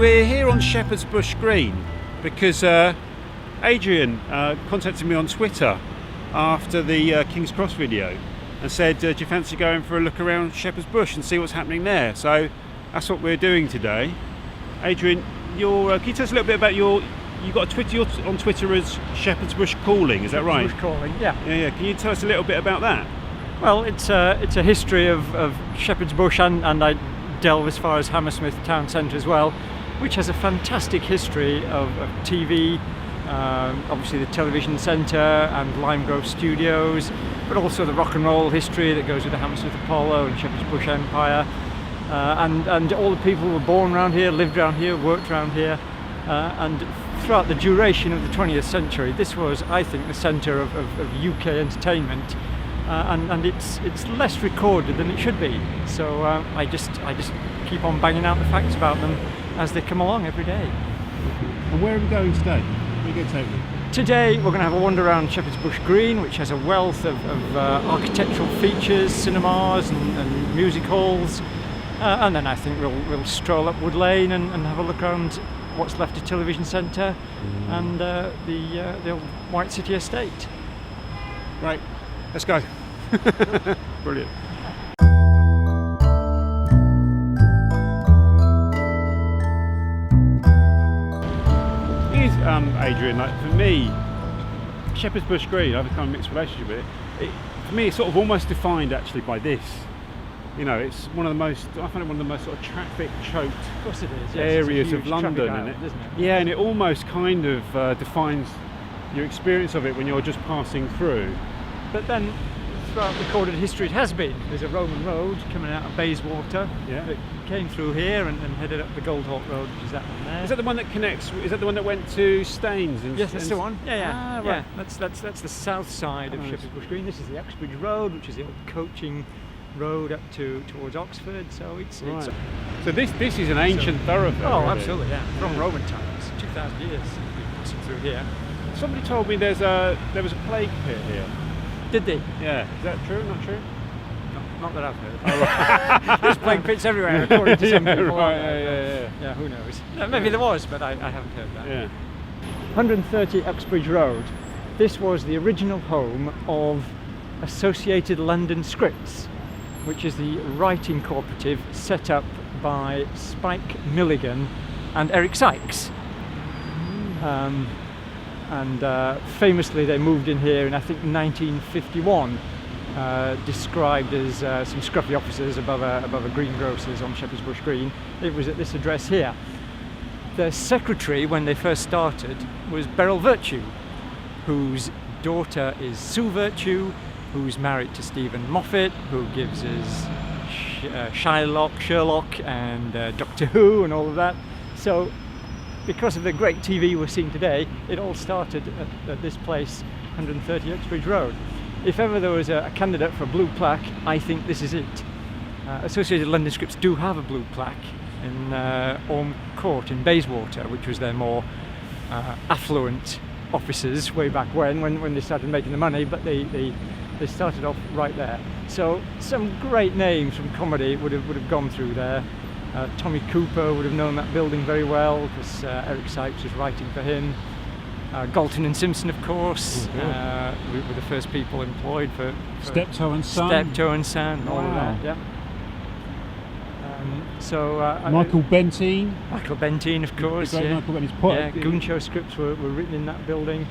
we're here on Shepherd's Bush Green because Adrian contacted me on Twitter after the King's Cross video and said, do you fancy going for a look around Shepherd's Bush and see what's happening there? So that's what we're doing today. Adrian, can you tell us a little bit about you got a Twitter, you're on Twitter as Shepherd's Bush Calling, is that right? Bush Calling, yeah. Yeah. Can you tell us a little bit about that? Well, it's a history of Shepherd's Bush, and I delve as far as Hammersmith Town Centre as well, which has a fantastic history of TV, obviously the television centre and Lime Grove Studios, but also the rock and roll history that goes with the Hammersmith Apollo and Shepherd's Bush Empire, and all the people who were born around here, lived around here, worked around here, and throughout the duration of the 20th century, this was, I think, the centre of UK entertainment. And it's less recorded than it should be. So I just keep on banging out the facts about them as they come along every day. And where are we going today? Where are you going to take me? Today we're going to have a wander around Shepherd's Bush Green, which has a wealth of architectural features, cinemas and music halls. And then I think we'll stroll up Wood Lane and have a look around what's left of Television Centre and the old White City Estate. Right, let's go. Brilliant. Here's Adrian, like for me, Shepherd's Bush Green, I have a kind of mixed relationship with it. For me, it's sort of almost defined actually by this. You know, it's I find it one of the most sort of traffic choked areas of London, isn't it? Yeah, and it almost kind of defines your experience of it when you're just passing through. But then, throughout recorded history, it has been. There's a Roman road coming out of Bayswater that came through here and headed up the Goldhawk Road, which is that one there. Is that the one that connects? Is that the one that went to Staines? Yes, that's the one. Yeah. Ah, right. Yeah, that's the south side of Shepherd's Bush Green. This is the Uxbridge Road, which is the old coaching road up towards Oxford. So it's so this is an ancient thoroughfare. Oh, really. absolutely, yeah. From Roman times, 2,000 years we've been passing through here. Somebody told me there was a plague pit here. Did they? Yeah. Is that true? Not true? Not that I've heard. Oh, right. There's plague pits everywhere, according to some people. Right, yeah. Who knows? Maybe there was, but I haven't heard that. Yeah. 130 Uxbridge Road. This was the original home of Associated London Scripts, which is the writing cooperative set up by Spike Milligan and Eric Sykes. Famously they moved in here in I think 1951, described as some scruffy officers above a greengrocer's on Shepherd's Bush Green. It was at this address here. Their secretary when they first started was Beryl Virtue, whose daughter is Sue Virtue, who's married to Stephen Moffat, who gives us Sherlock and Doctor Who and all of that. So because of the great TV we're seeing today, it all started at this place, 130 Uxbridge Road. If ever there was a candidate for a blue plaque, I think this is it. Associated London Scripts do have a blue plaque in Orme Court in Bayswater, which was their more affluent offices way back when they started making the money, but they started off right there. So some great names from comedy would have gone through there. Tommy Cooper would have known that building very well because Eric Sykes was writing for him. Galton and Simpson, of course, were the first people employed for Steptoe and Son. Steptoe and Son, all of that, yeah. Michael Benteen. Michael Benteen, of course. The great Michael Benteen. Goon Show scripts were written in that building.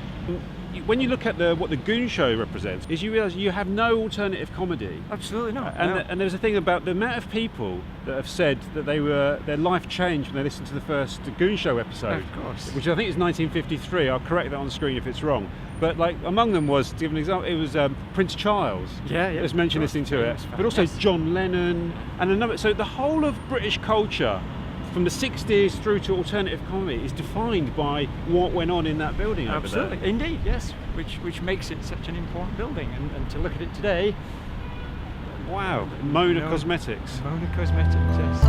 When you look at what the Goon Show represents, is you realise you have no alternative comedy. Absolutely not. And there's a thing about the amount of people that have said that their life changed when they listened to the first Goon Show episode. Of course. Which I think is 1953. I'll correct that on the screen if it's wrong. But like among them was, to give an example, it was Prince Charles. Yeah. As mentioned listening to it. But also John Lennon and another. So the whole of British culture, from the 60s through to alternative comedy, is defined by what went on in that building. Absolutely, over there. Indeed, yes. Which makes it such an important building, and to look at it today. Wow, Mona Cosmetics. Mona Cosmetics, yes.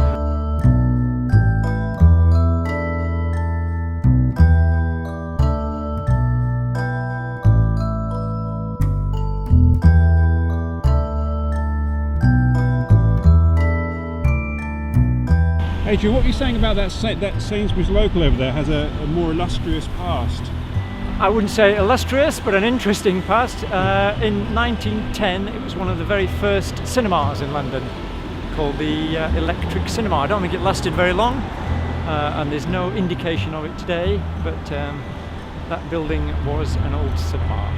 Adrian, what were you saying about that Sainsbury's local over there has a more illustrious past? I wouldn't say illustrious, but an interesting past. In 1910, it was one of the very first cinemas in London, called the Electric Cinema. I don't think it lasted very long, and there's no indication of it today, but that building was an old cinema.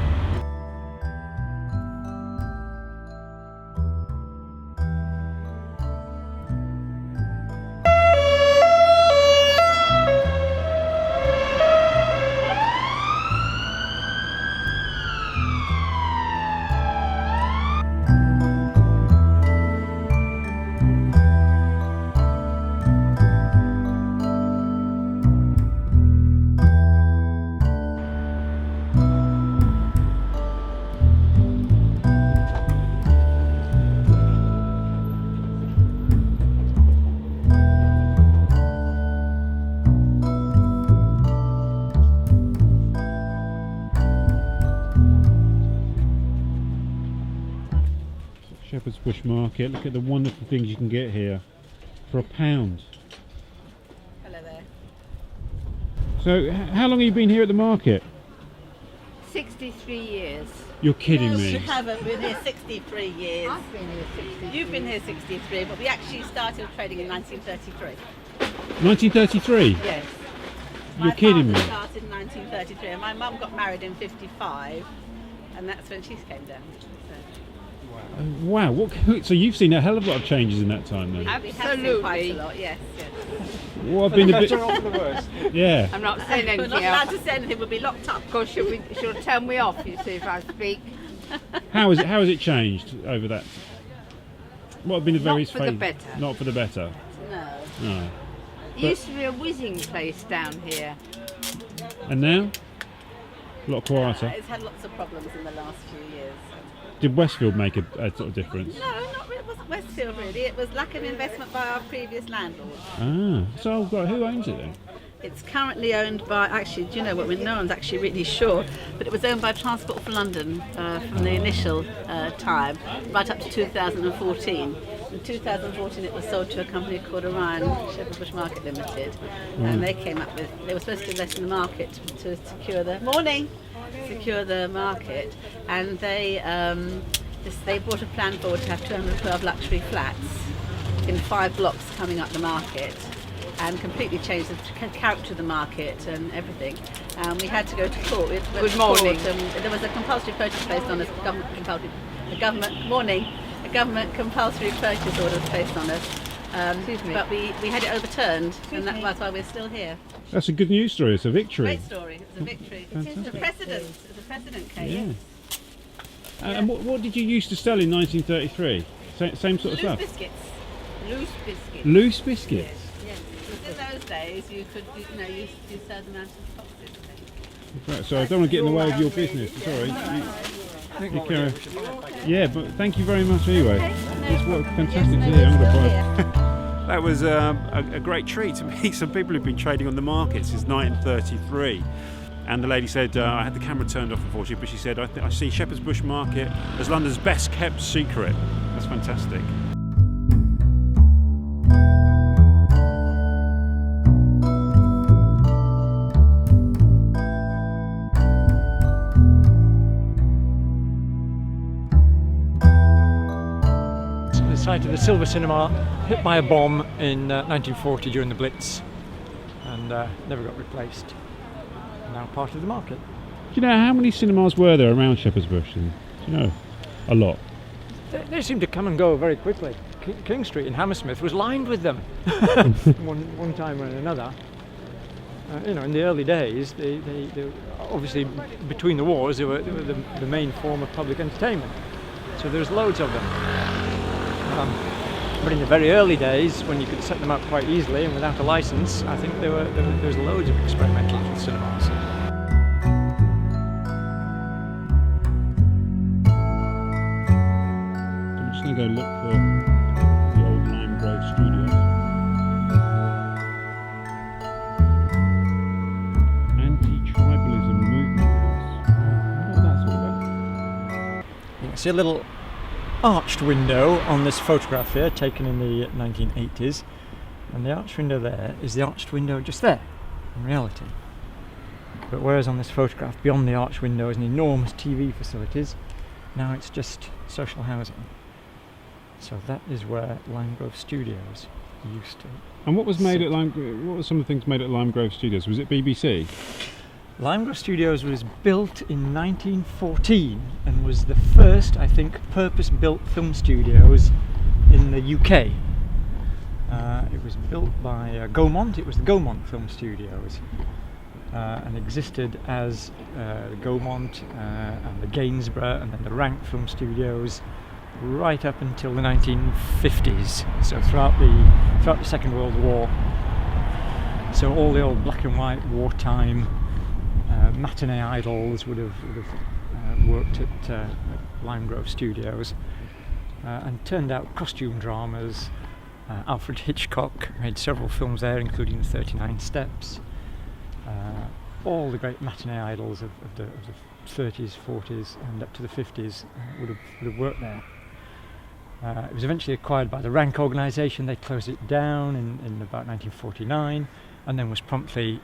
Shepherd's Bush Market. Look at the wonderful things you can get here for £1. Hello there. So, how long have you been here at the market? 63 years. You're kidding No, me. you haven't been here 63 years. I've been here 63. You've been here 63, but we actually started trading in 1933. 1933? Yes. You're kidding me. My father started in 1933, and my mum got married in 55, and that's when she came down. Wow. So you've seen a hell of a lot of changes in that time then? We have seen quite a lot, yes. Well, I've been a bit. Better or for the worst? Yeah. I'm not saying We're anything not allowed else. to say anything, we'll be locked up. Of course, she'll tell me off, you see, if I speak. How has it changed over that? What have been the Not various for the phases? better. Not for the better. No. No. There used to be a whizzing place down here. And now? A lot quieter. It's had lots of problems in the last few years. Did Westfield make a sort of difference? No, not really. It wasn't Westfield really. It was lack of investment by our previous landlord. So who owns it then? It's currently owned by, actually, do you know what, no one's actually really sure, but it was owned by Transport for London from the initial time, right up to 2014. In 2014 it was sold to a company called Orion Shepherd's Bush Market Limited, and they came up with, they were supposed to invest in the market to secure the market, and they brought a plan forward to have 212 luxury flats in 5 blocks coming up the market, and completely changed the character of the market and everything. We had to go to court. Good morning. There was a compulsory purchase placed on us. A government compulsory purchase order was placed on us. Excuse me. But we had it overturned, and that's why we're still here. That's a good news story. It's a victory. Great story. It was a victory. It's a precedent. It's a precedent case. Yeah. And what did you used to sell in 1933? Same sort of Loose stuff. biscuits. Loose biscuits. Loose biscuits. Yes. Because in those days you could, you serve them out of boxes. Right, so I don't want to get in the way of your business. Sorry. You carry on. Yeah, but thank you very much anyway. It's fantastic to hear. I'm going to buy. That was a great treat to meet some people who've been trading on the market since 1933. And the lady said, I had the camera turned off unfortunately, but she said, I see Shepherd's Bush Market as London's best kept secret. That's fantastic. The site of the Silver Cinema hit by a bomb in 1940 during the Blitz, and never got replaced. Now part of the market. Do you know how many cinemas were there around Shepherd's Bush? Do you know? A lot. They seem to come and go very quickly. King Street in Hammersmith was lined with them, one time or another. In the early days, they obviously between the wars they were the main form of public entertainment. So there's loads of them. But in the very early days, when you could set them up quite easily and without a license, I think there was loads of experimentals with cinemas. I'm just going to go look for the old Lime Grove Studios. Anti-tribalism movement house. I wonder what that's all about. You can see a little arched window on this photograph here, taken in the 1980s. And the arched window there is the arched window just there, in reality. But whereas on this photograph, beyond the arched window is an enormous TV facilities, now it's just social housing. So that is where Lime Grove Studios used to. And what was made at What were some of the things made at Lime Grove Studios? Was it BBC? Lime Grove Studios was built in 1914 and was the first, I think, purpose-built film studios in the UK. It was built by Gaumont. It was the Gaumont Film Studios, and existed as the Gaumont and the Gainsborough and then the Rank Film Studios right up until the 1950s. So throughout the Second World War. So all the old black and white wartime matinee idols would have worked at Lime Grove Studios, and turned out costume dramas. Alfred Hitchcock made several films there, including The 39 Steps. All the great matinee idols of the 30s, 40s and up to the 50s would have worked there. It was eventually acquired by the Rank organisation. They closed it down in about 1949 and then was promptly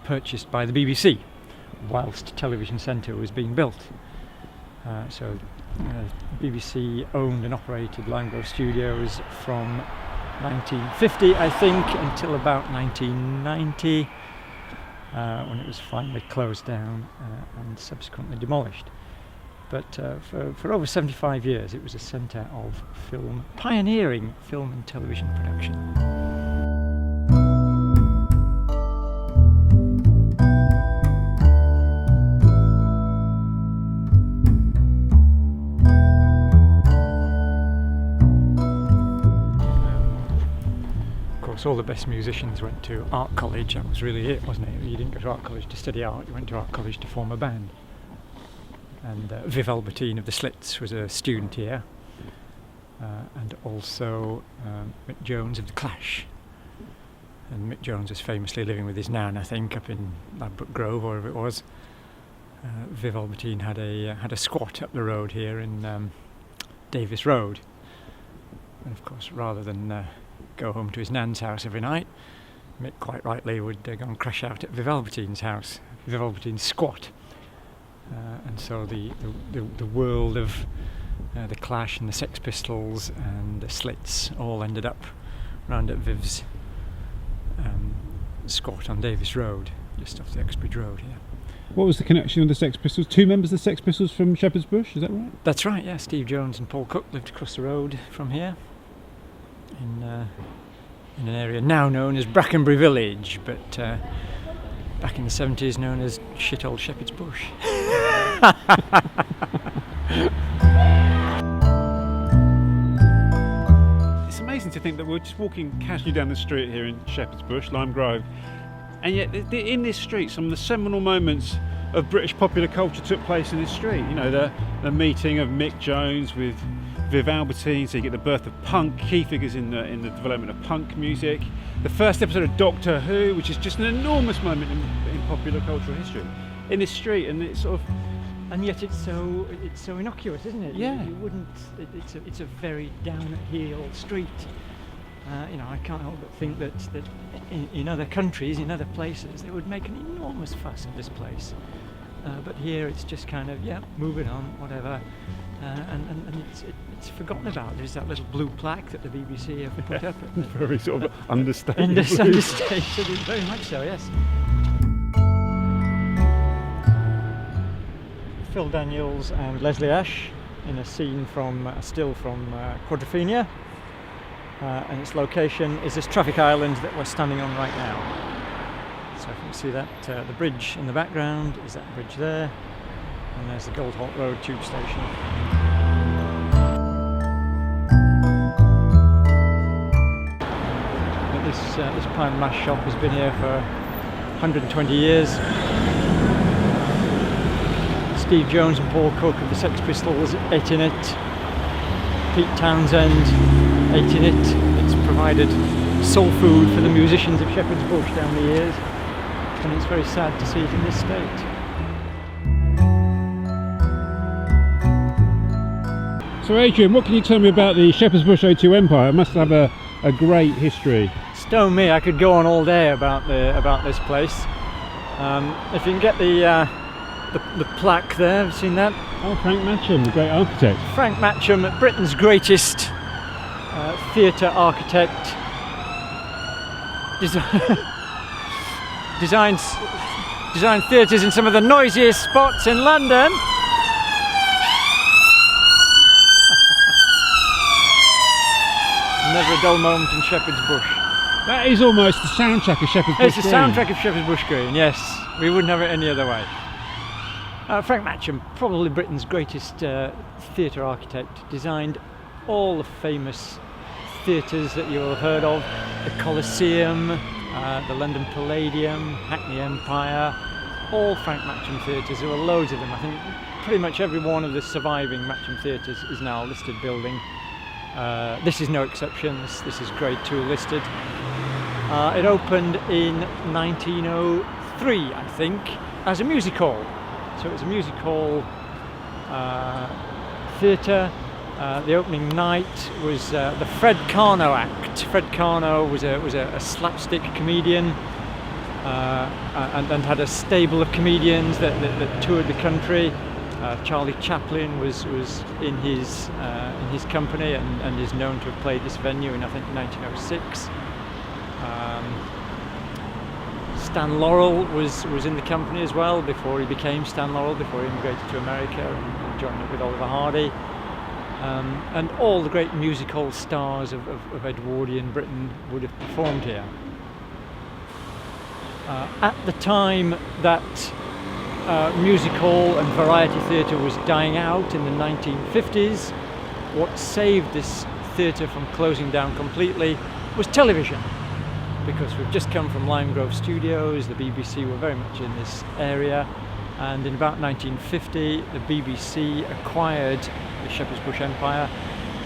purchased by the BBC whilst Television Centre was being built. So BBC owned and operated Lime Grove Studios from 1950, I think, until about 1990, when it was finally closed down and subsequently demolished. But for over 75 years it was a centre of pioneering film and television production. All the best musicians went to art college. That was really it, wasn't it? You didn't go to art college to study art, you went to art college to form a band. And Viv Albertine of the Slits was a student here, and also Mick Jones of the Clash. And Mick Jones was famously living with his nan, I think, up in Ladbroke Grove or wherever it was. Viv Albertine had a squat up the road here in Davis Road, and of course, rather than go home to his nan's house every night, Mick quite rightly would go and crash out at Viv Albertine's house, Viv Albertine's squat. And so the world of the Clash and the Sex Pistols and the Slits all ended up round at Viv's squat on Davis Road, just off the Uxbridge Road here. What was the connection with the Sex Pistols? Two members of the Sex Pistols from Shepherd's Bush, is that right? That's right, yeah. Steve Jones and Paul Cook lived across the road from here in an area now known as Brackenbury Village, but back in the 70s known as shit old Shepherd's Bush. It's amazing to think that we're just walking casually down the street here in Shepherd's Bush, Lime Grove, and yet in this street some of the seminal moments of British popular culture took place in this street. You know, the meeting of Mick Jones with Viv Albertine, so you get the birth of punk, key figures in the development of punk music. The first episode of Doctor Who, which is just an enormous moment in popular cultural history, in this street, and it's sort of, and yet it's so innocuous, isn't it? Yeah. You wouldn't. It's a very down at heel street. I can't help but think that in other countries, in other places, they would make an enormous fuss of this place. But here it's just kind of, moving on, whatever. And it's forgotten about. There's that little blue plaque that the BBC have put up. Very sort of understated. Understated, very much so, yes. Phil Daniels and Leslie Ash in a scene from still from Quadrophenia, and its location is this traffic island that we're standing on right now. So if you can see that, the bridge in the background is that bridge there, and there's the Goldholt Road tube station. This pie and mash shop has been here for 120 years. Steve Jones and Paul Cook of the Sex Pistols ate in it. Pete Townsend ate in it. It's provided soul food for the musicians of Shepherd's Bush down the years, and it's very sad to see it in this state. So Adrian, what can you tell me about the Shepherd's Bush O2 Empire? It must have a great history. Stone me, I could go on all day about this place. If you can get the plaque there, have you seen that? Oh, Frank Matcham, the great architect. Frank Matcham, Britain's greatest theatre architect, designed theatres in some of the noisiest spots in London. Never a dull moment in Shepherd's Bush. That is almost the soundtrack of Shepherd's Bush It's the Green. soundtrack of Shepherd's Bush Green, yes. We wouldn't have it any other way. Frank Matcham, probably Britain's greatest theatre architect, designed all the famous theatres that you'll have heard of. The Colosseum, the London Palladium, Hackney Empire, all Frank Matcham theatres. There were loads of them. I think pretty much every one of the surviving Matcham theatres is now a listed building. This is no exception. This is Grade 2 listed. It opened in 1903, I think, as a music hall. So it was a music hall theatre. The opening night was the Fred Carno act. Fred Carno was a slapstick comedian and had a stable of comedians that toured the country. Charlie Chaplin was in his company and is known to have played this venue in, I think, 1906. Stan Laurel was in the company as well before he became Stan Laurel, before he immigrated to America and joined up with Oliver Hardy. And all the great musical stars of Edwardian Britain would have performed here. At the time that music hall and variety theatre was dying out in the 1950s, what saved this theatre from closing down completely was television. Because we've just come from Lime Grove Studios, the BBC were very much in this area, and in about 1950 the BBC acquired the Shepherd's Bush Empire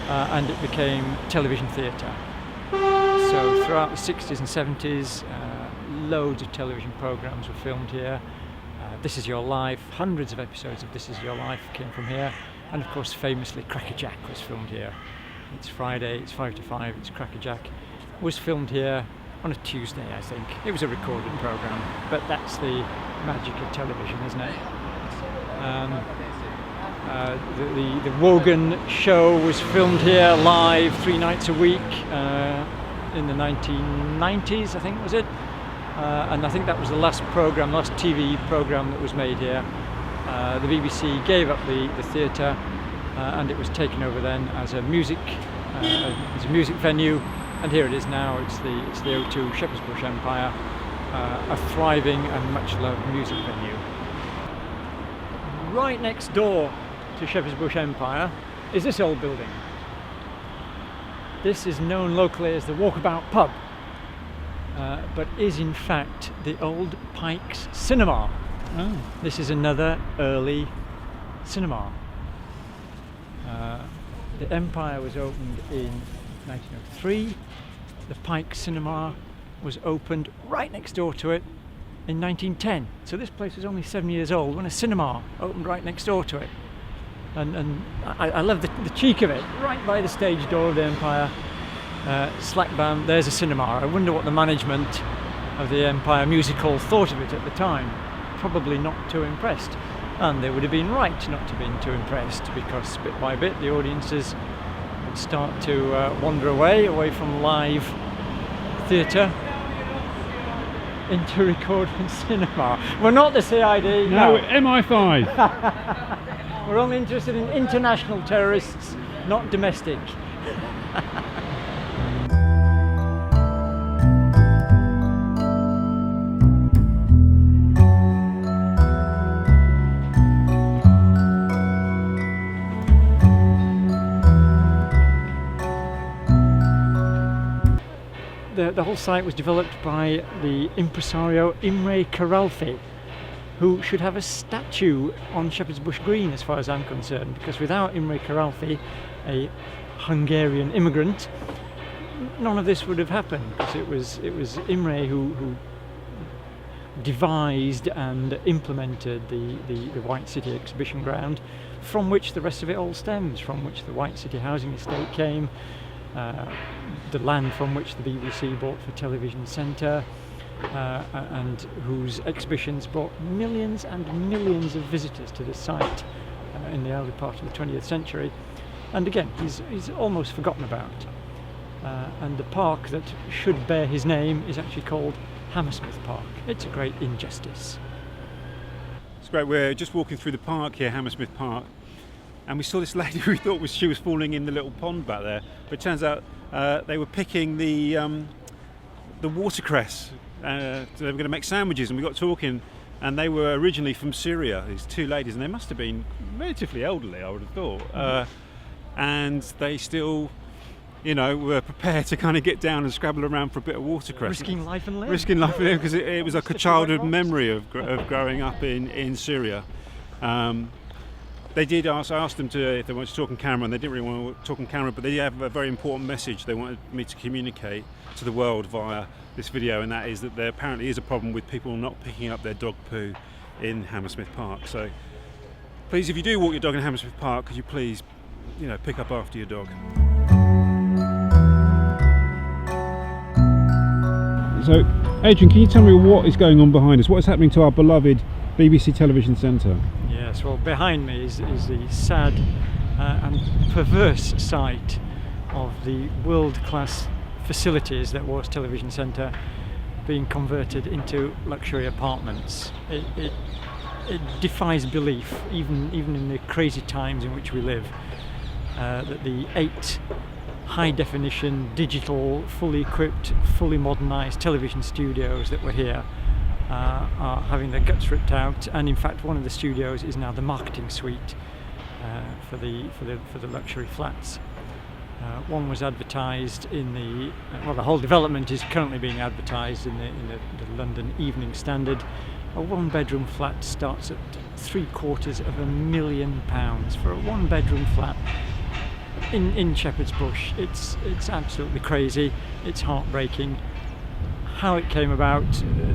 and it became television theatre. So throughout the 60s and 70s loads of television programmes were filmed here. This Is Your Life, hundreds of episodes of This Is Your Life came from here, and of course famously Cracker Jack was filmed here. It's Friday, it's 5 to 5, it's Cracker Jack. Was filmed here on a Tuesday, I think. It was a recorded programme, but that's the magic of television, isn't it? The Wogan show was filmed here live 3 nights a week in the 1990s, I think, was it? And I think that was the last TV programme that was made here. The BBC gave up the theatre and it was taken over then as a music venue. And here it is now. It's the O2 Shepherd's Bush Empire, a thriving and much loved music venue. Right next door to Shepherd's Bush Empire is this old building. This is known locally as the Walkabout Pub, but is in fact the old Pike's Cinema. Oh. This is another early cinema. The Empire was opened in 1903. The Pike Cinema was opened right next door to it in 1910. So this place was only 7 years old when a cinema opened right next door to it. And I love the cheek of it. Right by the stage door of the Empire, slack bam, there's a cinema. I wonder what the management of the Empire Music Hall thought of it at the time. Probably not too impressed. And they would have been right not to have been too impressed, because bit by bit the audiences would start to wander away from live theatre into recording cinema. We're not the CID. No, MI5. We're only interested in international terrorists, not domestic. The whole site was developed by the impresario Imre Kiralfy, who should have a statue on Shepherd's Bush Green as far as I'm concerned, because without Imre Kiralfy, a Hungarian immigrant, none of this would have happened, because it was Imre who devised and implemented the White City exhibition ground, from which the rest of it all stems, from which the White City housing estate came, the land from which the BBC bought for Television Centre, and whose exhibitions brought millions and millions of visitors to the site in the early part of the 20th century. And again, he's almost forgotten about. And the park that should bear his name is actually called Hammersmith Park. It's a great injustice. It's great. We're just walking through the park here, Hammersmith Park, and we saw this lady who we thought she was falling in the little pond back there. But it turns out they were picking the watercress. So they were going to make sandwiches, and we got talking. And they were originally from Syria, these two ladies, and they must have been relatively elderly, I would have thought. And they still, were prepared to kind of get down and scrabble around for a bit of watercress. Risking life and limb. Risking life and limb, because it was like a childhood memory of growing up in Syria. They did ask, I asked them if they wanted to talk on camera, and they didn't really want to talk on camera, but they have a very important message they wanted me to communicate to the world via this video, and that is that there apparently is a problem with people not picking up their dog poo in Hammersmith Park. So please, if you do walk your dog in Hammersmith Park, could you please, pick up after your dog. So, Adrian, can you tell me what is going on behind us? What is happening to our beloved BBC Television Centre? Yes, well, behind me is the sad and perverse site of the world-class facilities that was Television Centre being converted into luxury apartments. It defies belief, even in the crazy times in which we live, that the 8 high-definition, digital, fully equipped, fully modernised television studios that were here are having their guts ripped out, and in fact one of the studios is now the marketing suite for the luxury flats. One was advertised in the whole development is currently being advertised in the London Evening Standard. A one-bedroom flat starts at £750,000 for a one-bedroom flat in Shepherd's Bush. It's absolutely crazy. It's heartbreaking. How it came about,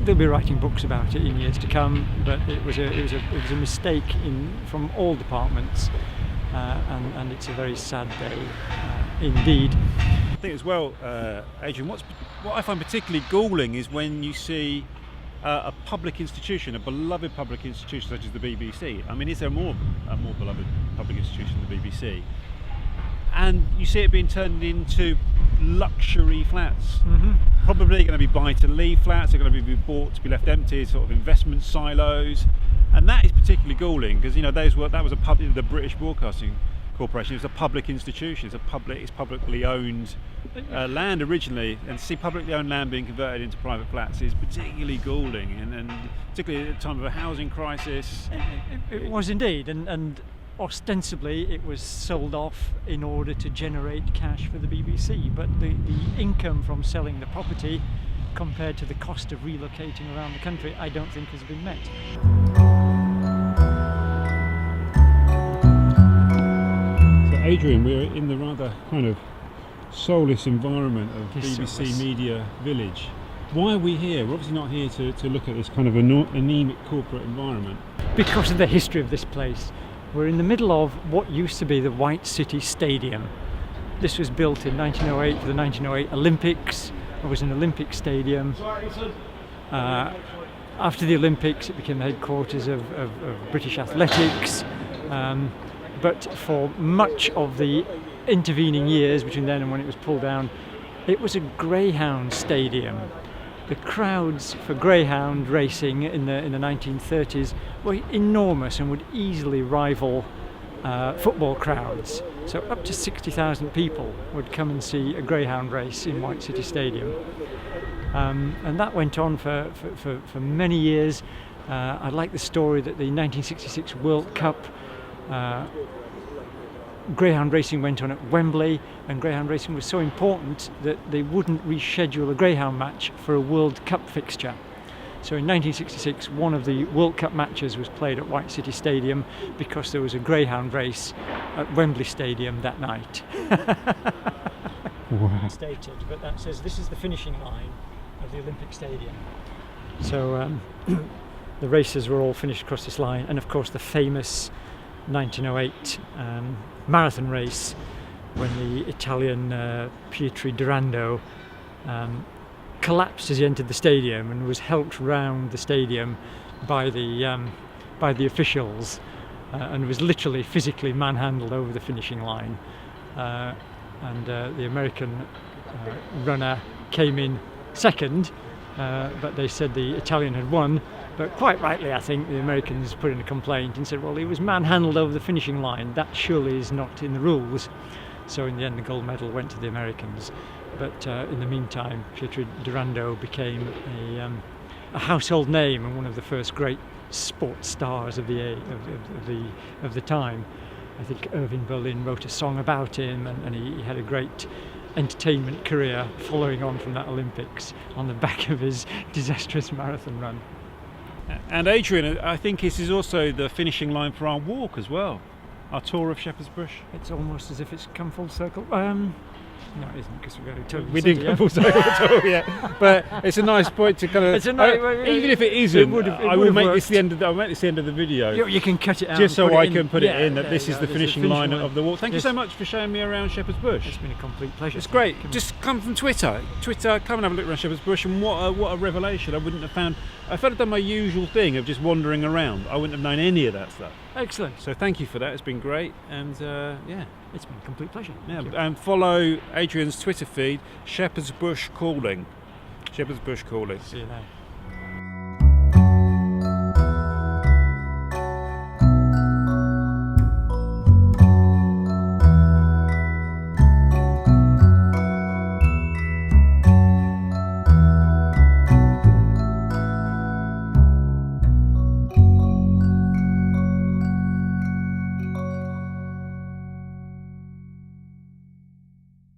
they'll be writing books about it in years to come. But it was a mistake from all departments, and it's a very sad day indeed. I think as well, Adrian, what I find particularly galling is when you see a public institution, a beloved public institution such as the BBC. I mean, is there a more beloved public institution than the BBC? And you see it being turned into luxury flats. Mm-hmm. Probably going to be buy-to-leave flats. They're going to be bought to be left empty, sort of investment silos, and that is particularly galling because that was the British Broadcasting Corporation. It was a public institution. It's publicly owned land originally, and to see publicly owned land being converted into private flats is particularly galling, and particularly at the time of a housing crisis. It was indeed, and ostensibly it was sold off in order to generate cash for the BBC, but the income from selling the property compared to the cost of relocating around the country, I don't think has been met. So Adrian, we're in the rather kind of soulless environment of BBC Media Village. Why are we here? We're obviously not here to look at this kind of anemic corporate environment. Because of the history of this place. We're in the middle of what used to be the White City Stadium. This was built in 1908 for the 1908 Olympics. It was an Olympic stadium. After the Olympics, it became the headquarters of British athletics. But for much of the intervening years between then and when it was pulled down, it was a greyhound stadium. The crowds for greyhound racing in the 1930s were enormous and would easily rival football crowds. So up to 60,000 people would come and see a greyhound race in White City Stadium. And that went on for many years. I like the story that the 1966 World Cup greyhound racing went on at Wembley, and greyhound racing was so important that they wouldn't reschedule a greyhound match for a World Cup fixture. So in 1966, one of the World Cup matches was played at White City Stadium because there was a greyhound race at Wembley Stadium that night. Wow. Stated, but that says this is the finishing line of the Olympic Stadium. So the races were all finished across this line, and of course the famous 1908 marathon race when the Italian Pietro Durando collapsed as he entered the stadium and was helped round the stadium by the officials and was literally physically manhandled over the finishing line. And the American runner came in second, but they said the Italian had won. But quite rightly, I think, the Americans put in a complaint and said, well, he was manhandled over the finishing line. That surely is not in the rules. So in the end, the gold medal went to the Americans. But in the meantime, Pietro Durando became a household name and one of the first great sports stars of the time. I think Irving Berlin wrote a song about him, and he had a great entertainment career following on from that Olympics on the back of his disastrous marathon run. And Adrian, I think this is also the finishing line for our walk as well, our tour of Shepherd's Bush. It's almost as if it's come full circle. No, it isn't, because we're going to We didn't come full circle at all yet, but it's a nice point to kind of. Even if it isn't, I will make this the end of the video. You can cut it out just so I in. can put it in that this is the This finishing line of the walk. Thank you so much for showing me around Shepherd's Bush. It's been a complete pleasure. It's great. Just come from Twitter. Come and have a look around Shepherd's Bush, and what a revelation! I wouldn't have found. If I'd have done my usual thing of just wandering around, I wouldn't have known any of that stuff. Excellent. So thank you for that. It's been great, and it's been a complete pleasure. Yeah, and follow Adrian's Twitter feed, Shepherd's Bush Calling. Shepherd's Bush Calling. See you there.